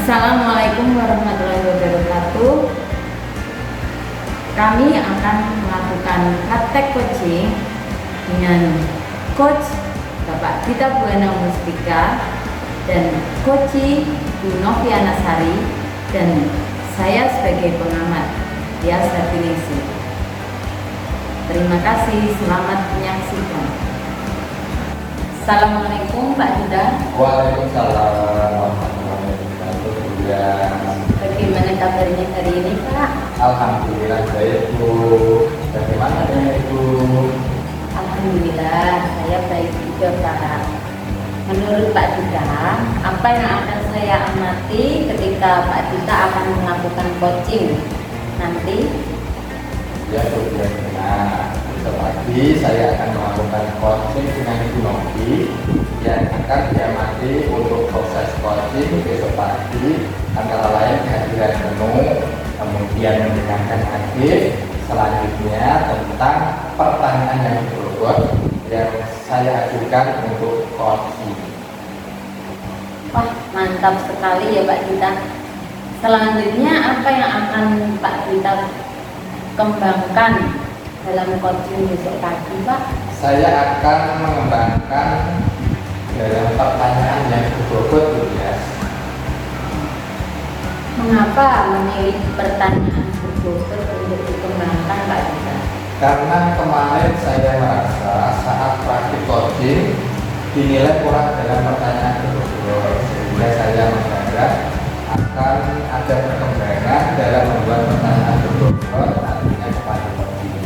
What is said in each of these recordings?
Assalamualaikum warahmatullahi wabarakatuh. Kami akan melakukan praktek coaching dengan Coach Bapak Dita Buana Mustika dan Coach Bu Noviana Sari dan saya sebagai pengamat Tias Hartinisi. Terima kasih, selamat menyaksikan. Assalamualaikum Pak Dita. Waalaikumsalam warahmatullahi wabarakatuh. Bagaimana kabarnya hari ini Pak? Alhamdulillah baik Bu. Bagaimana dengan Ibu? Alhamdulillah saya baik juga Pak. Menurut Pak Dita, apa yang akan saya amati ketika Pak Dita akan melakukan coaching nanti? Ya Bu, benar. Besok pagi saya akan melakukan coaching dengan Ibu Novi yang akan diamati untuk proses coaching besok pagi, antara lain kehadiran menu, kemudian mendengarkan hadir, selanjutnya tentang pertanyaan yang berbobot yang saya ajukan untuk coaching. Wah, mantap sekali ya Pak Dita. Selanjutnya apa yang akan Pak Dita kembangkan dalam coaching besok pagi Pak? Saya akan mengembangkan dalam pertanyaan yang berbobot ya. Mengapa memilih pertanyaan berbobot untuk dikembangkan Pak Dita? Karena kemarin saya merasa saat praktik coaching dinilai kurang dalam pertanyaan berbobot, sehingga saya mengharap akan ada perkembangan dalam membuat pertanyaan berbobot nantinya kepada coaching.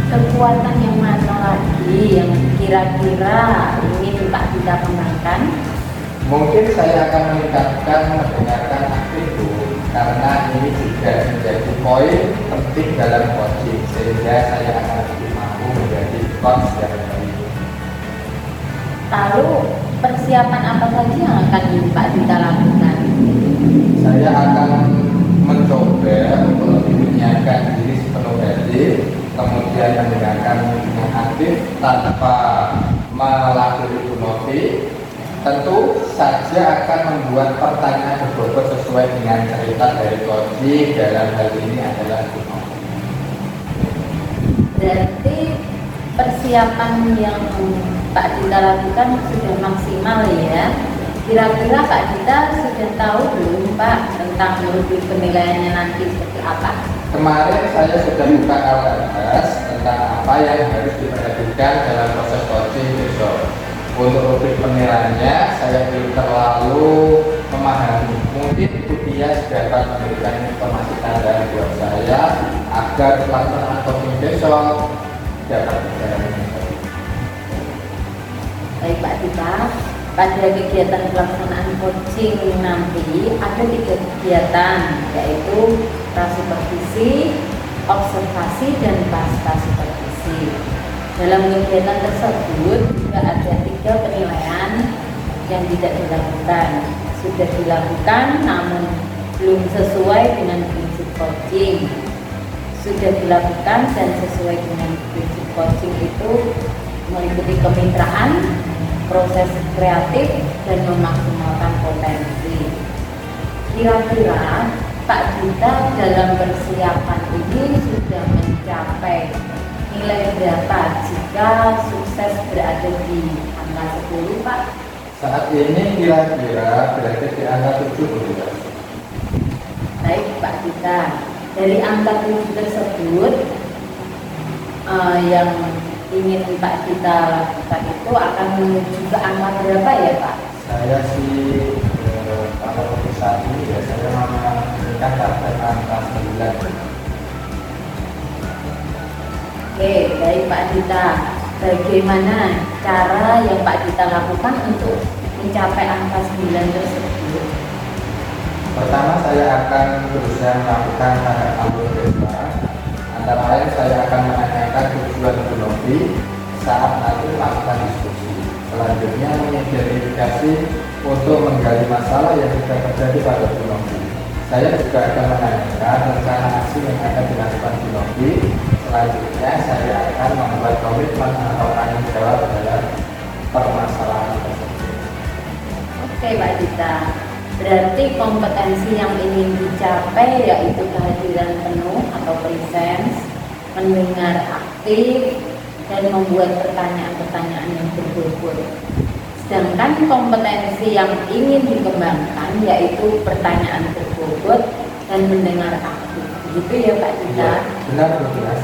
Kekuatan yang mana lagi yang kira-kira ingin Pak Dita kembangkan? Mungkin saya akan meningkatkan mendengarkan aktif Bu, karena ini juga menjadi poin penting dalam coaching, sehingga saya akan lebih mampu menjadi coach yang baik. Lalu persiapan apa saja yang akan Pak Dita lakukan? Saya akan mencoba untuk lebih menyiapkan diri sepenuh hati, kemudian mendengarkan dengan aktif tanpa melalui Ibu Novi. Tentu saja akan membuat pertanyaan berbobot sesuai dengan cerita dari coaching, dalam hal ini adalah Ibu Novi. Berarti persiapan yang Pak Dita lakukan sudah maksimal ya. Kira-kira Pak Dita sudah tahu belum Pak tentang rubrik penilaiannya nanti seperti apa? Kemarin saya sudah buka LMS tentang apa yang harus diperhatikan dalam proses coaching besok. Untuk rubrik penilaiannya saya belum terlalu memahami. Mungkin Ibu Tias dapat memberikan informasi tambahan buat saya agar pelaksanaan coaching besok dapat berjalan dengan baik. Baik Pak Dita, pada kegiatan pelaksanaan coaching nanti ada 3 kegiatan, yaitu prasupervisi, observasi, dan pasca supervisi. Dalam kegiatan tersebut juga ada 3 penilaian yang tidak dilakukan. Sudah dilakukan namun belum sesuai dengan prinsip coaching. Sudah dilakukan dan sesuai dengan prinsip coaching itu meliputi kemitraan, proses kreatif, dan memaksimalkan potensi. Kira-kira Pak Dita dalam persiapan ini sudah mencapai nilai berapa jika sukses berada di angka 10 Pak? Saat ini kira-kira berada di angka 7 Bu. Baik Pak Dita, dari angka 7 tersebut yang ingin Pak Dita lakukan itu akan menuju ke angka berapa ya Pak? Saya sih kalau untuk saat ini ya saya menginginkan target angka 9. Oke, baik Pak Dita. Bagaimana cara yang Pak Dita lakukan untuk mencapai angka 9 tersebut? Pertama, saya akan berusaha melakukan tahap alur desa. Antara lain, saya akan menanyakan tujuan Bu Novi saat nanti melakukan diskusi. Selanjutnya, mengidentifikasi untuk menggali masalah yang sudah terjadi pada Bu Novi. Saya juga akan menanyakan rencana aksi yang akan dilakukan Bu Novi. Selanjutnya, saya akan membuat komitmen atau tanggung jawab dalam permasalahan tersebut. Oke, Mbak Dita. Berarti kompetensi yang ingin dicapai yaitu kehadiran penuh atau presence, mendengar aktif, dan membuat pertanyaan-pertanyaan yang berbobot. Sedangkan kompetensi yang ingin dikembangkan yaitu pertanyaan berbobot dan mendengar aktif. Begitu ya Pak Dita? Ya, benar, jelas.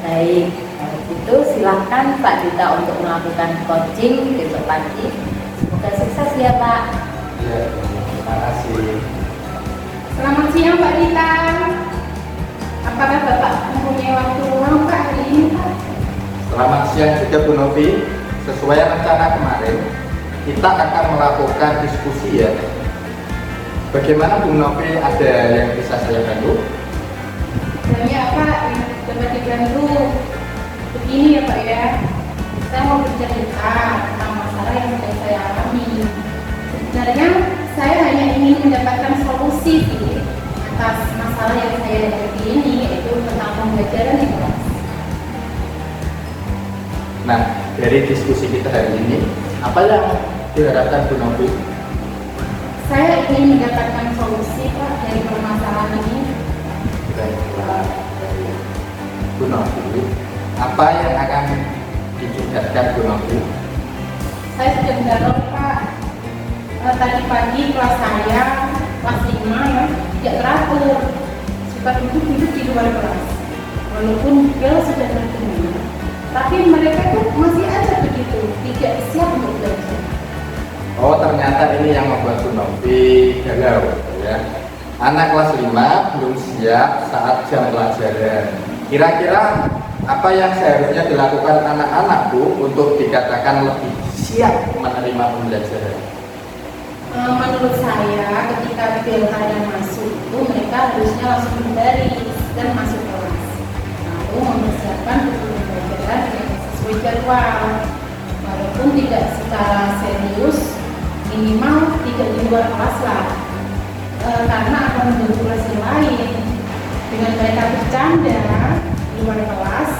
Baik, kalau gitu silahkan Pak Dita untuk melakukan coaching besok pagi. Semoga sukses ya Pak. Ya, terima kasih. Selamat siang Pak Dita. Apakah Bapak mempunyai waktu luang Pak hari ini Pak? Selamat siang juga Bu Novi. Sesuai rencana kemarin, kita akan melakukan diskusi ya. Bagaimana Bu Novi, ada yang bisa saya bantu? Banyak Pak yang dapat dibantu. Begini ya Pak ya, saya mau bercerita tentang masalah yang sedang saya alami. Sebenarnya saya hanya ingin mendapatkan solusi sih atas masalah yang saya hadapi ini, yaitu tentang pembelajaran di kelas. Nah, dari diskusi kita hari ini, apa yang diharapkan Bu Novi? Saya ingin mendapatkan solusi Pak dari permasalahan ini. Baiklah, Bu Novi, apa yang akan dicurhatkan Bu Novi? Saya sudah mendorong Pak. Tadi pagi kelas saya, kelas 5 ya, tidak teratur. Suka duduk-duduk di luar kelas. Walaupun bel sudah terdengar, tapi mereka tuh masih aja begitu, tidak siap untuk belajar. Oh, ternyata ini yang membuat Bu Novi galau ya. Anak kelas 5 belum siap saat jam pelajaran. Kira-kira apa yang seharusnya dilakukan anak-anak Bu untuk dikatakan lebih siap menerima pembelajaran? Menurut saya, ketika bel tanda masuk itu mereka harusnya langsung berbaris dan masuk kelas, lalu mempersiapkan buku pembelajaran yang sesuai jadwal, walaupun tidak secara serius, minimal tidak di luar kelas lah, karena akan mengganggu kelas yang lain. Dengan mereka bercanda di luar kelas,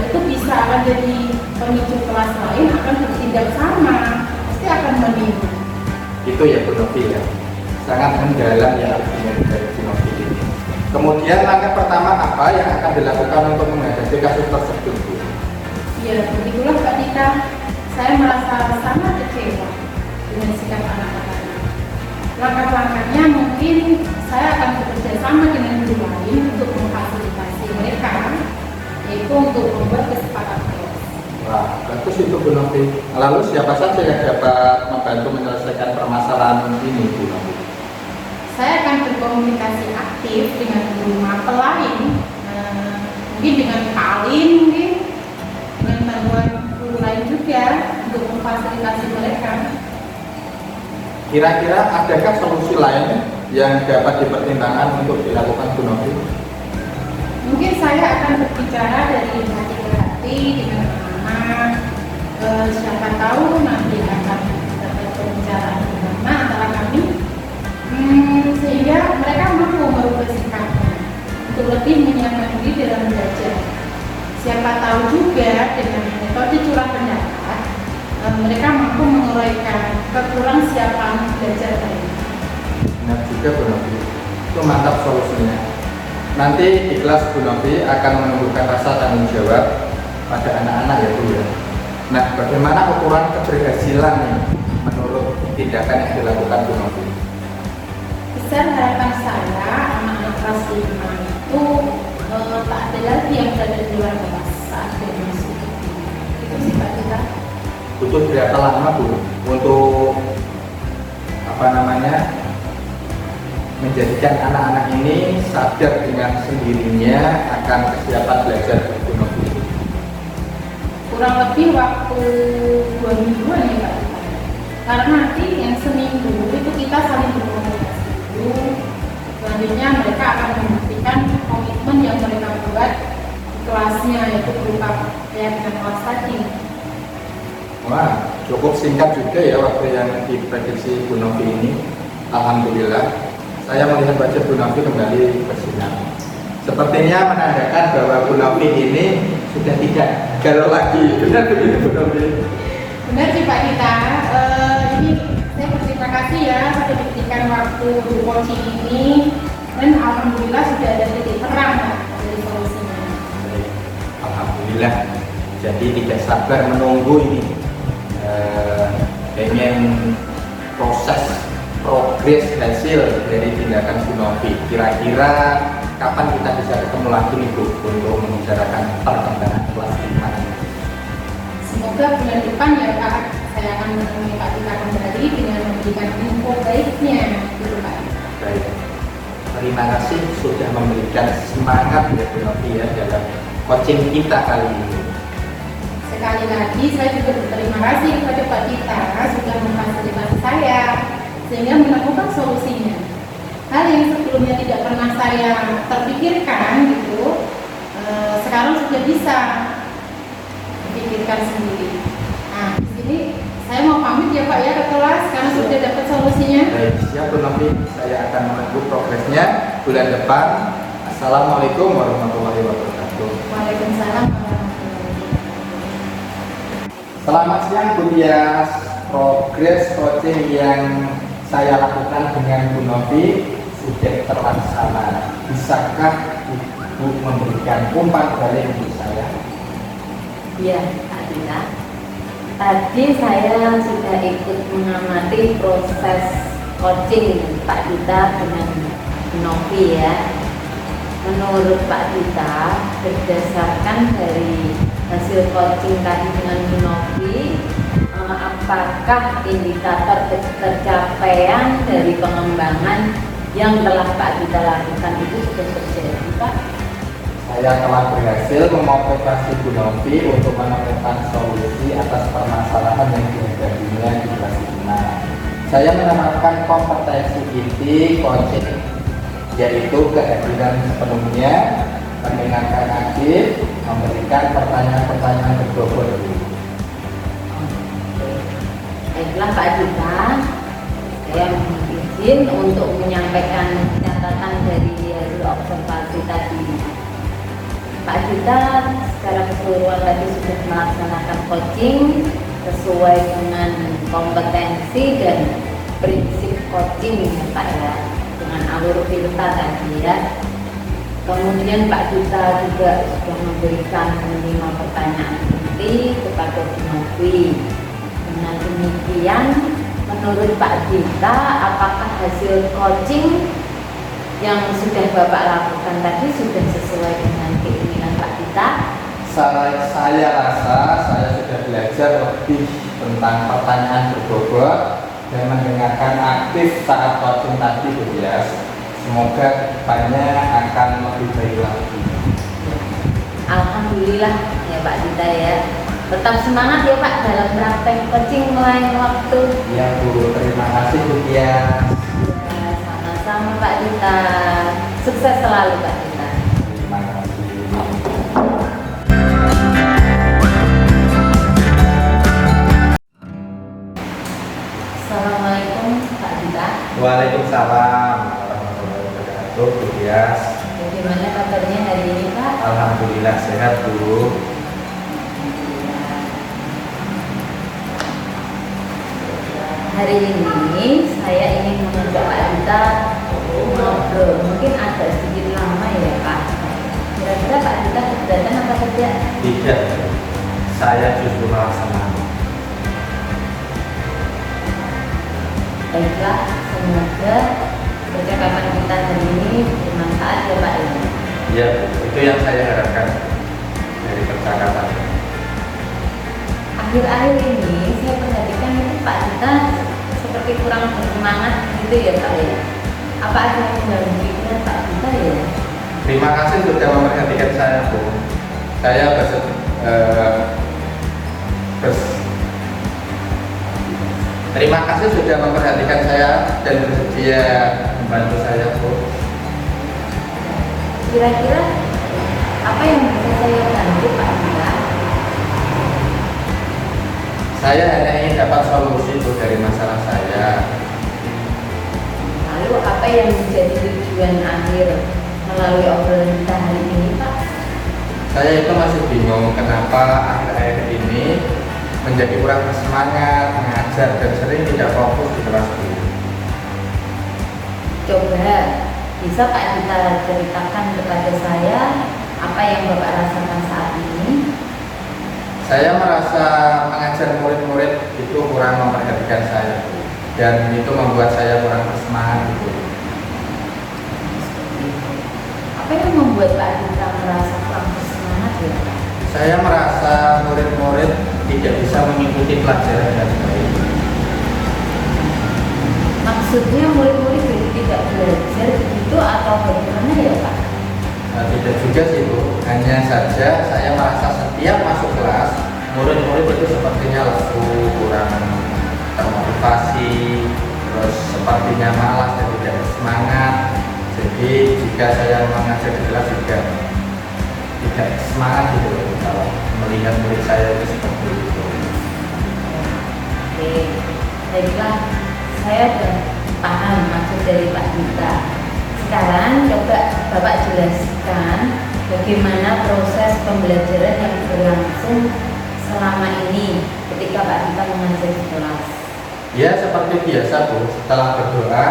itu bisa akan jadi pemicu kelas lain akan bertindak sama, pasti akan meniru. Itu ya Bu Novi ya, sangat mendalam ya argumen dari Bu Novi ini. Kemudian langkah pertama apa yang akan dilakukan untuk menghadapi kasus tersebut Bu? Ya, begitulah Pak Dita, saya merasa sangat kecewa dengan sikap anak-anak. Langkah-langkahnya mungkin saya akan bekerja sama dengan guru lain untuk memfasilitasi mereka, yaitu untuk membuat kesepakatan. Wah, bagus itu Bu Novi. Lalu siapa saja yang dapat membantu menyelesaikan permasalahan ini Bu Novi? Saya akan berkomunikasi aktif dengan guru mapel lain, mungkin dengan Pak Alin, mungkin dengan bantuan guru lain juga untuk memfasilitasi mereka. Kira-kira adakah solusi lain yang dapat dipertimbangkan untuk dilakukan Bu Novi? Mungkin saya akan berbicara dari hati ke hati dengan anak-anak. Siapa tahu nanti akan dapat pembicaraan bersama antara kami, sehingga mereka mampu merubah sikapnya untuk lebih menyiapkan diri dalam belajar. Siapa tahu juga dengan metode curah pendapat, mereka mampu menguraikan kekurang siapan belajar mereka. Benar juga Bu Novi, itu mantap solusinya. Nanti di kelas Bu Novi akan menumbuhkan rasa tanggung jawab pada anak-anak ya Bu ya. Nah, bagaimana ukuran keberhasilan nih menurut tindakan yang dilakukan Bu Novi? Besar harapan saya anak-anak kelas 5 itu tak ada lagi yang berada di luar kelas saat dia masuk. Itu sih Pak Dita. Butuh berapa lama Bu untuk menjadikan anak-anak ini sadar dengan sendirinya akan kesiapan belajar Bu Novi? Kurang lebih waktu 2 mingguan ya Pak Dita. Karena nanti yang seminggu itu kita saling berkomunikasi. yang diprediksi Bu Novi ini, alhamdulillah saya melihat wajah Bu Novi kembali bersinar. Sepertinya menandakan bahwa Bu Novi ini sudah tidak galau lagi. Benar begitu Bu Novi? Benar sih Pak Dita. Ini saya berterima kasih ya sudah diberikan waktu di coaching ini, dan alhamdulillah sudah ada titik terang Pak, dari solusinya. Baik, alhamdulillah. Jadi tidak sabar menunggu ini. Pengen proses progres hasil dari tindakan Bu Novi. Kira-kira kapan kita bisa ketemu lagi nih Bu untuk membicarakan perkembangan kelas 5? Semoga bulan depan ya Pak, saya akan menemui Pak Dita kembali dengan memberikan info baiknya gitu Pak. Baik, terima kasih sudah memberikan semangat ya Bu Novi ya dalam coaching kita kali ini. Sekali lagi saya juga berterima kasih kepada Pak Dita sudah memfasilitasi saya sehingga menemukan solusinya. Hal yang sebelumnya tidak pernah saya terpikirkan gitu, sekarang sudah bisa pikirkan sendiri. Nah, di sini saya mau pamit ya Pak ya ke kelas karena sudah dapat solusinya. Baik, siap Bu Novi. Saya akan menunggu progresnya bulan depan. Assalamualaikum warahmatullahi wabarakatuh. Waalaikumsalam. Selamat siang Bu Tias. Progres coaching yang saya lakukan dengan Bu Novi sudah terlaksana. Bisakah Ibu memberikan umpan balik untuk saya? Iya, Kak Dita. Tadi saya sudah ikut mengamati proses coaching Pak Dita dengan Bu Novi ya. Menurut Pak Dita, berdasarkan dari hasil coaching tadi dengan Bu Novi, apakah indikator tercapaian dari pengembangan yang telah Pak Dita lakukan itu sudah terjadi, Pak? Saya telah berhasil memotivasi Bu Novi untuk menemukan solusi atas permasalahan yang dihadapinya di kelas 5. Saya menerapkan kompetensi inti coaching, yaitu kehadiran sepenuhnya, mendengarkan aktif, memberikan pertanyaan-pertanyaan berbobot. Baiklah Pak Dita, saya mohon izin untuk menyampaikan catatan dari hasil observasi tadi. Pak Dita secara keseluruhan tadi sudah melaksanakan coaching sesuai dengan kompetensi dan prinsip coaching ya Pak ya, dengan alur filter tadi ya. Kemudian Pak Dita juga sudah memberikan 5 pertanyaan inti kepada Bu Novi. Dengan demikian, menurut Pak Dita, apakah hasil coaching yang sudah Bapak lakukan tadi sudah sesuai dengan keinginan Pak Dita? Saya rasa saya sudah belajar lebih tentang pertanyaan berbobot dan mendengarkan aktif saat coaching tadi Bu Tias. Semoga depannya akan lebih baik lagi. Alhamdulillah ya Pak Dita ya. Tetap semangat ya Pak dalam praktek coaching lain waktu. Ya Bu, terima kasih Bu Tias. Ya, sama-sama Pak Dita. Sukses selalu Pak Dita. Terima kasih. Assalamualaikum Pak Dita. Waalaikumsalam warahmatullahi wabarakatuh Bu Tias. Bagaimana kabarnya hari ini Pak? Alhamdulillah sehat Bu. Hari ini saya ingin mengajak Pak Dita ngobrol, mungkin agak sedikit lama ya Pak. Kira-kira Pak Dita keberatan apa tidak? Tidak, saya justru merasa malu. Baiklah, semoga percakapan kita hari ini bermanfaat ya Pak ya. Ya, itu yang saya harapkan dari percakapan. Akhir-akhir ini saya perhatikan itu Pak Dita seperti kurang bersemangat gitu ya Pak ya. Apa ada yang mengganggu pikiran Pak Dita ya? Terima kasih sudah memperhatikan saya Bu. Saya terima kasih sudah memperhatikan saya dan bersedia membantu saya Bu. Kira-kira apa yang bisa saya bantu Pak Dita? Saya hanya ingin dapat solusi itu dari masalah saya. Lalu apa yang menjadi tujuan akhir melalui obrolan kita hari ini, Pak? Saya itu masih bingung kenapa akhir-akhir ini menjadi kurang bersemangat mengajar dan sering tidak fokus di kelas dulu. Coba bisa Pak kita ceritakan kepada saya apa yang Bapak rasakan saat ini? Saya merasa mengajar murid-murid itu kurang memperhatikan saya, dan itu membuat saya kurang bersemangat gitu. Apa yang membuat Pak Adita merasa kurang bersemangat ya, Pak? Saya merasa murid-murid tidak bisa mengikuti pelajaran dengan baik. Maksudnya murid-murid jadi tidak belajar begitu atau bagaimana ya, Pak? Nah, tidak juga sih Bu, hanya saja saya merasa setiap masuk kelas murid-murid itu sepertinya lesu, kurang termotivasi, terus sepertinya malas dan tidak bersemangat. Jadi jika saya mengajar di kelas juga tidak semangat gitu kalau melihat murid saya itu seperti itu. Oke, baiklah, saya sudah paham maksud dari Pak Dita. Sekarang coba Bapak jelaskan bagaimana proses pembelajaran yang berlangsung selama ini ketika Pak Dita mengajar di kelas. Ya seperti biasa Bu, setelah berdoa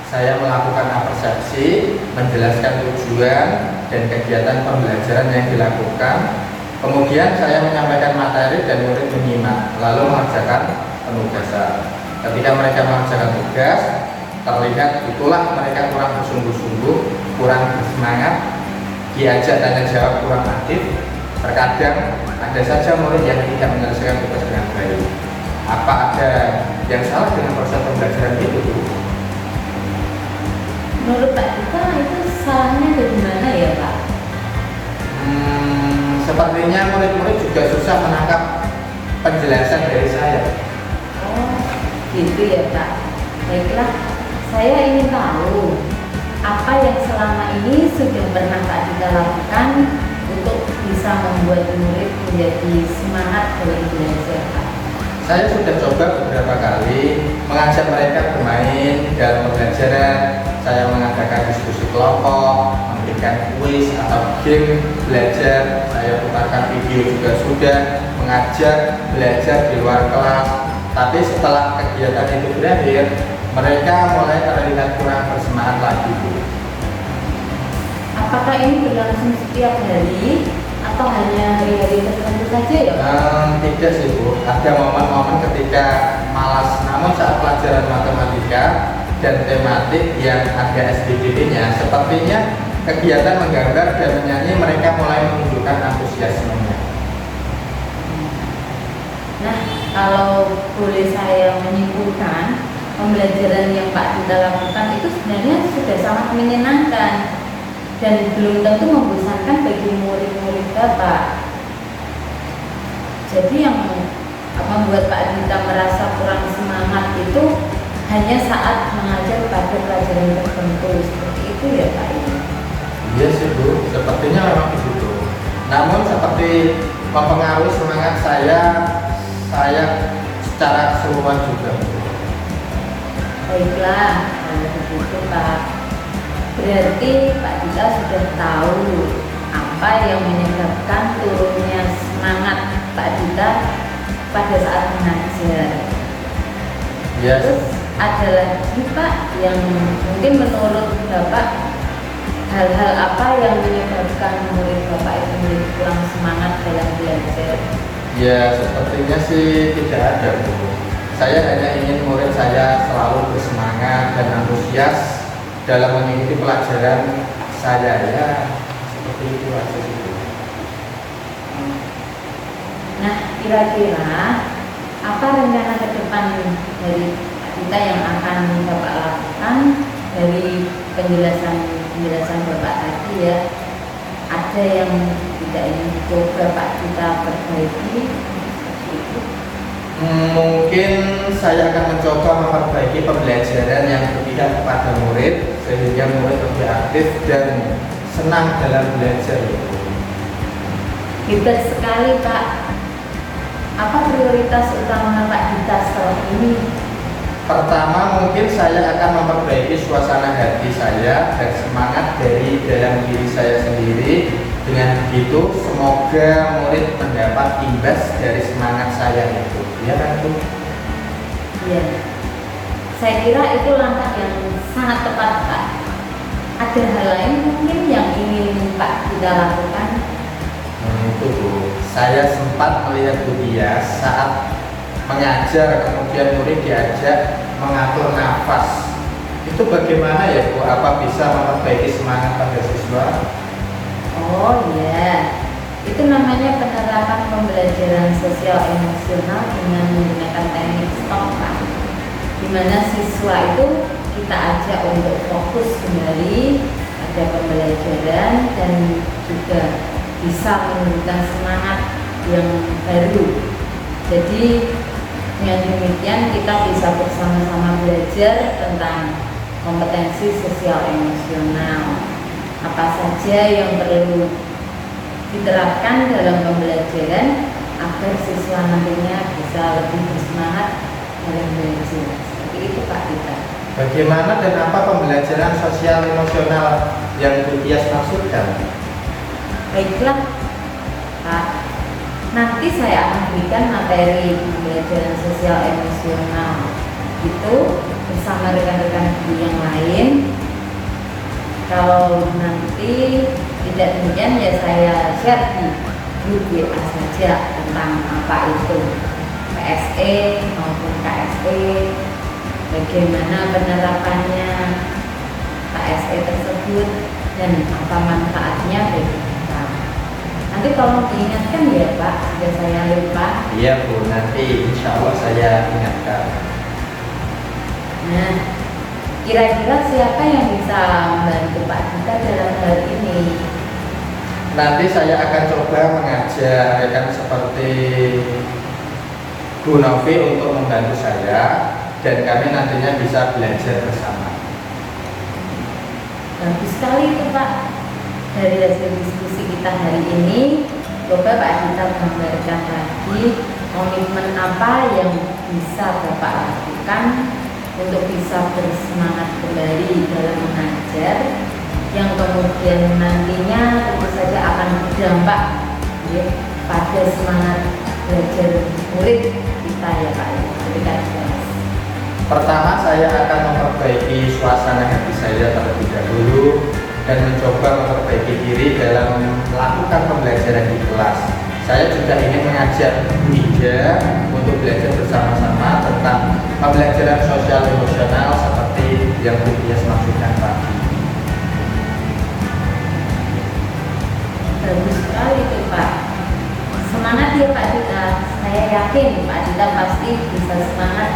saya melakukan apresiasi, menjelaskan tujuan dan kegiatan pembelajaran yang dilakukan. Kemudian saya menyampaikan materi dan murid menyimak, lalu mengerjakan penugasan. Ketika mereka mengerjakan tugas, terlihat itulah mereka kurang bersungguh-sungguh, kurang bersemangat, diajak tanya jawab kurang aktif. Terkadang ada saja murid yang tidak menyelesaikan tugas dengan baik. Apa ada yang salah dengan proses pembelajaran itu? Menurut Pak Dita itu salahnya dari mana ya, Pak? Sepertinya murid-murid juga susah menangkap penjelasan dari saya. Oh, gitu ya, Pak. Baiklah, saya ingin tahu apa yang selama ini sudah pernah Pak Dita lakukan untuk bisa membuat murid menjadi semangat dalam belajar, Pak. Saya sudah coba beberapa kali mengajak mereka bermain dalam pembelajaran. Saya mengadakan diskusi kelompok, memberikan kuis atau game belajar. Saya putarkan video juga sudah, mengajak belajar di luar kelas. Tapi setelah kegiatan itu berakhir, mereka mulai terlihat kurang bersemangat lagi, Bu. Apakah ini berlangsung setiap hari atau hanya hari-hari tertentu saja ya, Pak? Tidak sih Bu, ada momen-momen ketika malas. Namun saat pelajaran matematika dan tematik yang ada SPDB-nya, sepertinya kegiatan menggambar dan menyanyi mereka mulai menunjukkan antusiasmenya. Nah, kalau boleh saya menyimpulkan, pembelajaran yang Pak Dita lakukan itu sebenarnya sudah sangat menyenangkan dan belum tentu membosankan bagi murid-murid Bapak. Jadi yang membuat Pak Dita merasa kurang semangat itu hanya saat mengajar pada pelajaran tertentu, seperti itu ya Pak? Iya sih Bu, sepertinya memang begitu. Namun seperti mempengaruhi semangat saya secara keseluruhan juga. Baiklah, kalau begitu Pak, berarti Pak Dita sudah tahu apa yang menyebabkan turunnya semangat Pak Dita pada saat mengajar. Yes. Terus ada lagi Pak yang mungkin menurut Bapak hal-hal apa yang menyebabkan murid Bapak itu menjadi kurang semangat dalam belajar? Ya sepertinya sih tidak ada Bu. Saya hanya ingin murid saya selalu bersemangat dan antusias dalam mengikuti pelajaran saya, ya seperti itu aja gitu. Nah, kira-kira apa rencana ke depan dari kita yang akan Bapak lakukan dari penjelasan Bapak tadi ya? Ada yang tidak ingin coba Pak kita perbaiki? Mungkin saya akan mencoba memperbaiki pembelajaran yang berpihak kepada murid sehingga murid lebih aktif dan senang dalam belajar. Hebat sekali Pak. Apa prioritas utama Pak Dita setelah ini? Pertama, mungkin saya akan memperbaiki suasana hati saya dan semangat dari dalam diri saya sendiri. Dengan begitu, semoga murid mendapat imbas dari semangat saya itu. Ya kan, Bu? Iya. Saya kira itu langkah yang sangat tepat, Pak. Ada hal lain mungkin yang ingin Pak Dita lakukan? Itu Bu, saya sempat melihat Bu Dia saat mengajar, kemudian murid diajak mengatur nafas. Itu bagaimana ya Bu? Apa bisa memperbaiki semangat pada siswa? Oh iya, itu namanya penerapan pembelajaran sosial emosional dengan menggunakan teknik STOP, Pak. Di mana siswa itu kita ajak untuk fokus kembali pada pembelajaran dan juga bisa menunjukkan semangat yang baru. Jadi dengan demikian kita bisa bersama-sama belajar tentang kompetensi sosial emosional. Apa saja yang perlu diterapkan dalam pembelajaran agar siswa nantinya bisa lebih bersemangat dalam belajar. Seperti itu Pak Dita. Bagaimana dan apa pembelajaran sosial emosional yang Bu Tias maksudkan? Baiklah Pak, nanti saya akan berikan materi pembelajaran sosial emosional itu bersama rekan-rekan guru yang lain. Kalau nanti tidak demikian ya saya share di grup WA saja tentang apa itu PSE maupun KSE, bagaimana penerapannya KSE tersebut dan apa manfaatnya bagi kita. Nanti tolong diingatkan ya Pak, sudah saya lupa. Iya Bu, nanti insya Allah saya ingatkan. Nah, kira-kira siapa yang bisa membantu Pak Dita dalam hal ini? Nanti saya akan coba mengajak rekan seperti Bu Novi untuk membantu saya dan kami nantinya bisa belajar bersama. Bagus sekali itu Pak. Dari hasil diskusi kita hari ini, coba Pak Dita gambarkan lagi komitmen apa yang bisa Bapak lakukan untuk bisa bersemangat kembali dalam mengajar, yang kemudian nantinya tentu saja akan berdampak ya, pada semangat belajar murid kita ya Pak ketika di kelas. Pertama, saya akan memperbaiki suasana hati saya terlebih dahulu dan mencoba memperbaiki diri dalam melakukan pembelajaran di kelas. Saya juga ingin mengajak Bu Ida untuk belajar bersama-sama tentang pembelajaran sosial emosional seperti yang Bu Tias maksudkan tadi. Bagus sekali itu Pak. Semangat ya Pak Dita. Saya yakin Pak Dita pasti bisa semangat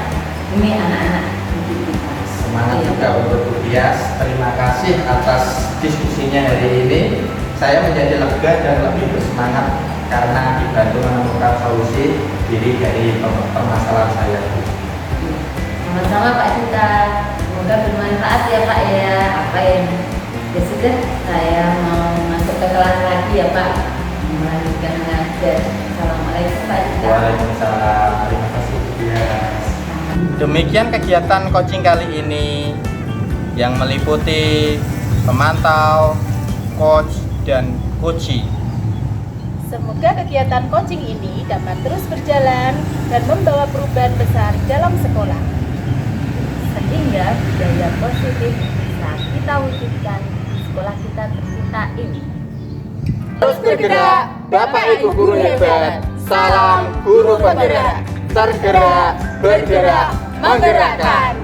demi anak-anak didik kita. Semangat Ya, juga Pak. untuk Bu Tias. Terima kasih atas diskusinya hari ini. Saya menjadi lega dan lebih bersemangat karena dibantu menemukan solusi diri dari permasalahan saya. Sama-sama Pak Dita. Semoga bermanfaat ya Pak ya. Apa yang ya sudah, saya mau masuk ke kelas lagi ya Pak. Melanjutkan mengajar. Assalamualaikum Pak Dita. Waalaikumsalam. Terima kasih Bu Tias. Demikian kegiatan coaching kali ini yang meliputi pemantau, coach, dan coaching. Semoga kegiatan coaching ini dapat terus berjalan dan membawa perubahan besar dalam sekolah. Sehingga budaya positif bisa kita wujudkan di sekolah kita tercinta ini. Terus bergerak, Bapak Ibu guru hebat. Salam guru penggerak. Tergerak, bergerak, menggerakkan.